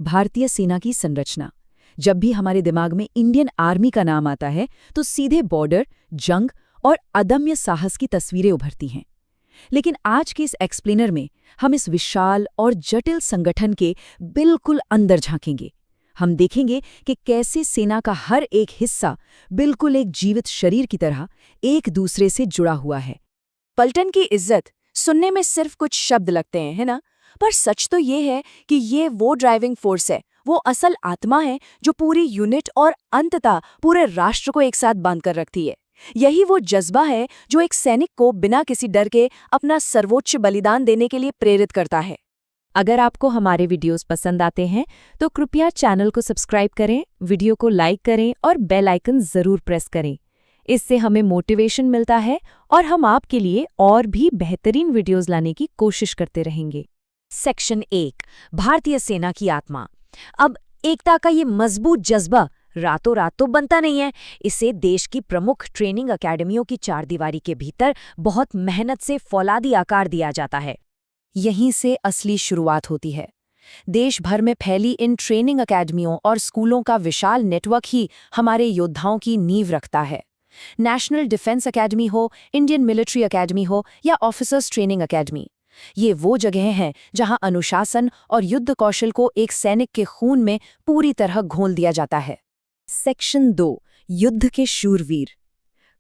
भारतीय सेना की संरचना। जब भी हमारे दिमाग में इंडियन आर्मी का नाम आता है तो सीधे बॉर्डर, जंग और अदम्य साहस की तस्वीरें उभरती हैं। लेकिन आज के इस एक्सप्लेनर में हम इस विशाल और जटिल संगठन के बिल्कुल अंदर झांकेंगे। हम देखेंगे कि कैसे सेना का हर एक हिस्सा बिल्कुल एक जीवित शरीर की तरह एक दूसरे से जुड़ा हुआ है। पलटन की इज्जत सुनने में सिर्फ कुछ शब्द लगते हैं, है ना? पर सच तो ये है कि ये वो ड्राइविंग फोर्स है, वो असल आत्मा है जो पूरी यूनिट और अंततः पूरे राष्ट्र को एक साथ बांध कर रखती है। यही वो जज्बा है जो एक सैनिक को बिना किसी डर के अपना सर्वोच्च बलिदान देने के लिए प्रेरित करता है। अगर आपको हमारे वीडियोस पसंद आते हैं तो कृपया चैनल को सब्सक्राइब करें, वीडियो को लाइक करें और बेल आइकन जरूर प्रेस करें। इससे हमें मोटिवेशन मिलता है और हम आपके लिए और भी बेहतरीन वीडियोस लाने की कोशिश करते रहेंगे। सेक्शन 1, भारतीय सेना की आत्मा। अब एकता का ये मजबूत जज्बा रातों रात तो बनता नहीं है। इसे देश की प्रमुख ट्रेनिंग अकेडमियों की चारदीवारी के भीतर बहुत मेहनत से फौलादी आकार दिया जाता है। यहीं से असली शुरुआत होती है। देश भर में फैली इन ट्रेनिंग अकेडमियों और स्कूलों का विशाल नेटवर्क ही हमारे योद्धाओं की नींव रखता है। नेशनल डिफेंस अकेडमी हो, इंडियन मिलिट्री अकेडमी हो या ऑफिसर्स ट्रेनिंग अकेडमी, ये वो जगह हैं जहां अनुशासन और युद्ध कौशल को एक सैनिक के खून में पूरी तरह घोल दिया जाता है। सेक्शन 2, युद्ध के शूरवीर।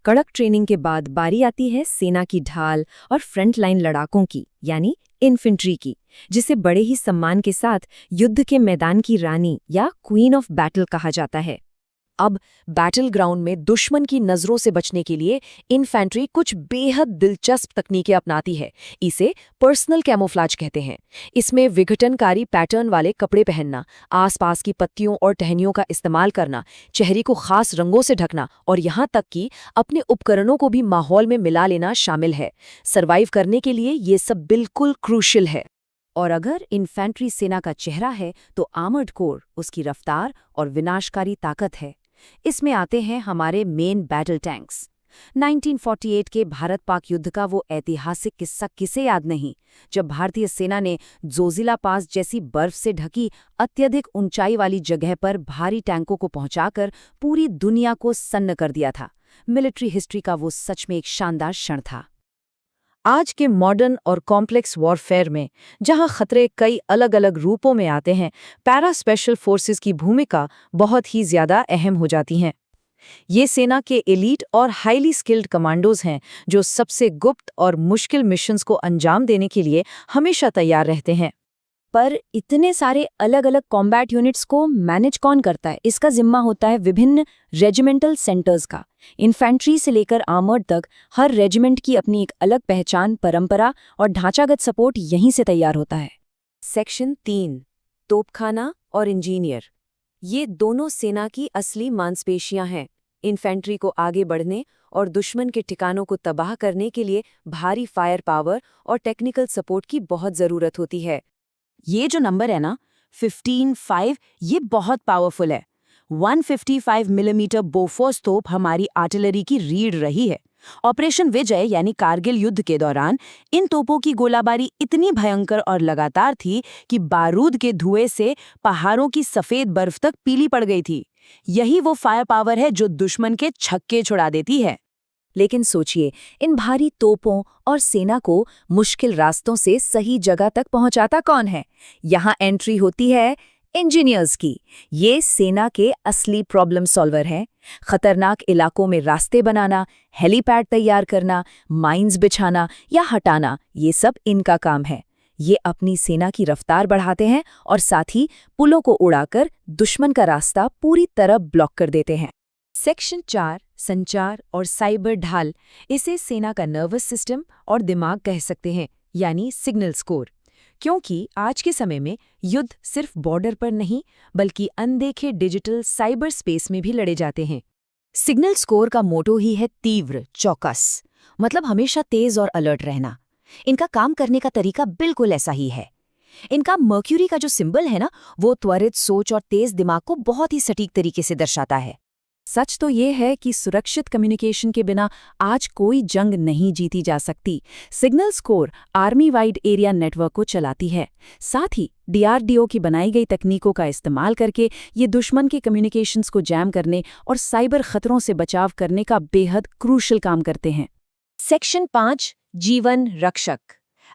कड़क ट्रेनिंग के बाद बारी आती है सेना की ढाल और फ्रंटलाइन लड़ाकों की, यानी इन्फेंट्री की, जिसे बड़े ही सम्मान के साथ युद्ध के मैदान की रानी या क्वीन ऑफ बैटल कहा जाता है। अब बैटल ग्राउंड में दुश्मन की नजरों से बचने के लिए इन्फेंट्री कुछ बेहद दिलचस्प तकनीकें अपनाती है। इसे पर्सनल कैमोफ्लाज कहते हैं। इसमें विघटनकारी पैटर्न वाले कपड़े पहनना, आसपास की पत्तियों और टहनियों का इस्तेमाल करना, चेहरे को खास रंगों से ढकना और यहाँ तक कि अपने उपकरणों को भी माहौल में मिला लेना शामिल है। सर्वाइव करने के लिए ये सब बिल्कुल क्रूशियल है। और अगर इन्फेंट्री सेना का चेहरा है तो आर्मर्ड कोर उसकी रफ्तार और विनाशकारी ताकत है। इसमें आते हैं हमारे मेन बैटल टैंक्स। 1948 के भारत पाक युद्ध का वो ऐतिहासिक किस्सा किसे याद नहीं, जब भारतीय सेना ने जोजिला पास जैसी बर्फ से ढकी अत्यधिक ऊंचाई वाली जगह पर भारी टैंकों को पहुंचाकर पूरी दुनिया को सन्न कर दिया था। मिलिट्री हिस्ट्री का वो सच में एक शानदार क्षण था। आज के मॉडर्न और कॉम्प्लेक्स वॉरफेयर में, जहां खतरे कई अलग अलग रूपों में आते हैं, पैरा स्पेशल फोर्सेस की भूमिका बहुत ही ज्यादा अहम हो जाती है। ये सेना के एलीट और हाईली स्किल्ड कमांडोज हैं जो सबसे गुप्त और मुश्किल मिशंस को अंजाम देने के लिए हमेशा तैयार रहते हैं। पर इतने सारे अलग अलग कॉम्बैट यूनिट्स को मैनेज कौन करता है? इसका जिम्मा होता है विभिन्न रेजिमेंटल सेंटर्स का। इन्फेंट्री से लेकर आर्मर्ड तक हर रेजिमेंट की अपनी एक अलग पहचान, परंपरा और ढांचागत सपोर्ट यहीं से तैयार होता है। सेक्शन 3, तोपखाना और इंजीनियर। ये दोनों सेना की असली मांसपेशियां हैं। इन्फेंट्री को आगे बढ़ने और दुश्मन के ठिकानों को तबाह करने के लिए भारी फायर पावर और टेक्निकल सपोर्ट की बहुत ज़रूरत होती है। ये जो नंबर है ना, 15-5, ये बहुत पावरफुल है। 155 मिलीमीटर बोफोर्स तोप हमारी आर्टिलरी की रीढ़ रही है। ऑपरेशन विजय यानी कारगिल युद्ध के दौरान इन तोपों की गोलाबारी इतनी भयंकर और लगातार थी कि बारूद के धुएं से पहाड़ों की सफेद बर्फ तक पीली पड़ गई थी। यही वो फायर पावर है जो दुश्मन के छक्के छुड़ा देती है। लेकिन सोचिए, इन भारी तोपों और सेना को मुश्किल रास्तों से सही जगह तक पहुंचाता कौन है? यहाँ एंट्री होती है इंजीनियर्स की। ये सेना के असली प्रॉब्लम सॉल्वर हैं। खतरनाक इलाकों में रास्ते बनाना, हेलीपैड तैयार करना, माइंस बिछाना या हटाना, ये सब इनका काम है। ये अपनी सेना की रफ्तार बढ़ाते हैं और साथ ही पुलों को उड़ाकर दुश्मन का रास्ता पूरी तरह ब्लॉक कर देते हैं। सेक्शन 4, संचार और साइबर ढाल। इसे सेना का नर्वस सिस्टम और दिमाग कह सकते हैं, यानी सिग्नल स्कोर। क्योंकि आज के समय में युद्ध सिर्फ बॉर्डर पर नहीं बल्कि अनदेखे डिजिटल साइबर स्पेस में भी लड़े जाते हैं। सिग्नल स्कोर का मोटो ही है तीव्र, चौकस, मतलब हमेशा तेज और अलर्ट रहना। इनका काम करने का तरीका बिल्कुल ऐसा ही है। इनका मर्क्यूरी का जो सिंबल है ना, वो त्वरित सोच और तेज दिमाग को बहुत ही सटीक तरीके से दर्शाता है। सच तो ये है कि सुरक्षित कम्युनिकेशन के बिना आज कोई जंग नहीं जीती जा सकती। Signals core army wide area network को चलाती है। साथ ही DRDO की बनाई गई तकनीकों का इस्तेमाल करके ये दुश्मन के कम्युनिकेशंस को जैम करने और साइबर खतरों से बचाव करने का बेहद क्रूशल काम करते हैं। सेक्शन 5 जीवन रक्षक।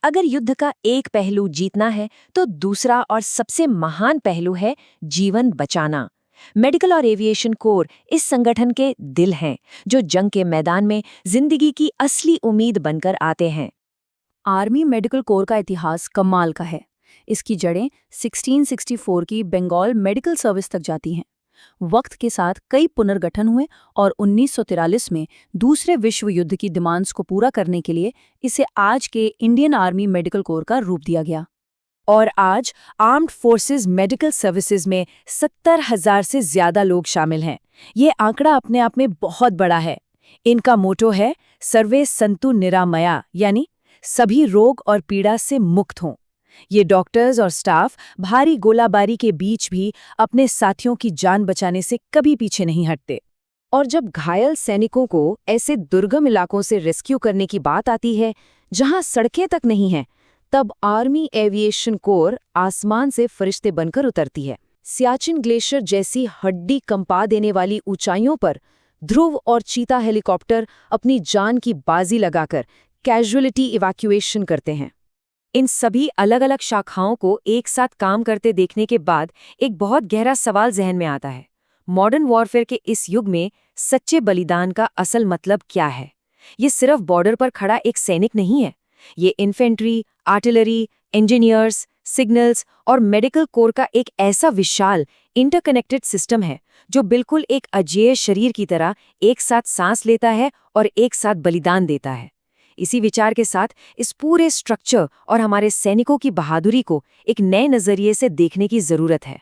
अगर युद्ध का एक पहलू जीतना है तो दूसरा और सबसे महान पहलू है जीवन बचाना। मेडिकल और एविएशन कोर इस संगठन के दिल हैं, जो जंग के मैदान में जिंदगी की असली उम्मीद बनकर आते हैं। आर्मी मेडिकल कोर का इतिहास कमाल का है। इसकी जड़ें 1664 की बंगाल मेडिकल सर्विस तक जाती हैं। वक्त के साथ कई पुनर्गठन हुए और 1943 में दूसरे विश्व युद्ध की डिमांड्स को पूरा करने के लिए इसे आज के इंडियन आर्मी मेडिकल कोर का रूप दिया गया। और आज आर्म्ड फोर्सेस मेडिकल सर्विसेज में 70,000 से ज्यादा लोग शामिल हैं। ये आंकड़ा अपने आप में बहुत बड़ा है। इनका मोटो है सर्वे संतु निरामया, यानी सभी रोग और पीड़ा से मुक्त हों। ये डॉक्टर्स और स्टाफ भारी गोलाबारी के बीच भी अपने साथियों की जान बचाने से कभी पीछे नहीं हटते। और जब घायल सैनिकों को ऐसे दुर्गम इलाकों से रेस्क्यू करने की बात आती है जहां सड़कें तक नहीं हैं, तब आर्मी एविएशन कोर आसमान से फरिश्ते बनकर उतरती है। सियाचिन ग्लेशियर जैसी हड्डी कंपा देने वाली ऊंचाइयों पर ध्रुव और चीता हेलीकॉप्टर अपनी जान की बाजी लगाकर कैजुअलिटी इवैक्यूएशन करते हैं। इन सभी अलग अलग शाखाओं को एक साथ काम करते देखने के बाद एक बहुत गहरा सवाल जहन में आता है। मॉडर्न वॉरफेयर के इस युग में सच्चे बलिदान का असल मतलब क्या है? ये सिर्फ बॉर्डर पर खड़ा एक सैनिक नहीं है। ये इन्फेंट्री, आर्टिलरी, इंजीनियर्स, सिग्नल्स और मेडिकल कोर का एक ऐसा विशाल इंटरकनेक्टेड सिस्टम है जो बिल्कुल एक अजेय शरीर की तरह एक साथ सांस लेता है और एक साथ बलिदान देता है। इसी विचार के साथ इस पूरे स्ट्रक्चर और हमारे सैनिकों की बहादुरी को एक नए नजरिए से देखने की जरूरत है।